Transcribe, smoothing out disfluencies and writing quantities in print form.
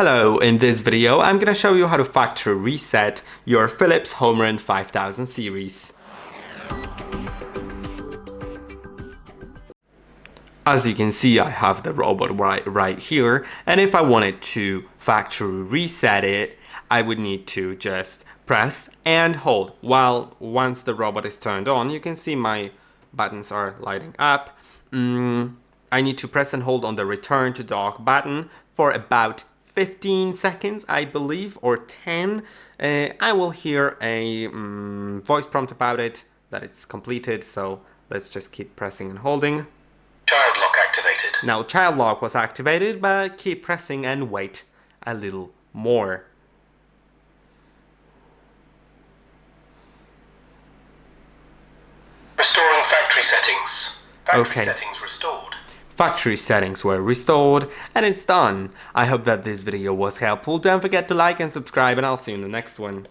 Hello, in this video I'm gonna show you how to factory reset your Philips HomeRun 5000 series. As you can see, I have the robot right here, and if I wanted to factory reset it, I would need to just press and hold. Once the robot is turned on, you can see my buttons are lighting up. I need to press and hold on the return to dock button for about 15 seconds, I believe, or 10. I will hear a voice prompt about it, that it's completed, so let's just keep pressing and holding. Child lock activated. Now child lock was activated, but keep pressing and wait a little more. Restoring factory settings. Factory Okay. settings restored. Factory settings were restored, and it's done. I hope that this video was helpful. Don't forget to like and subscribe, and I'll see you in the next one.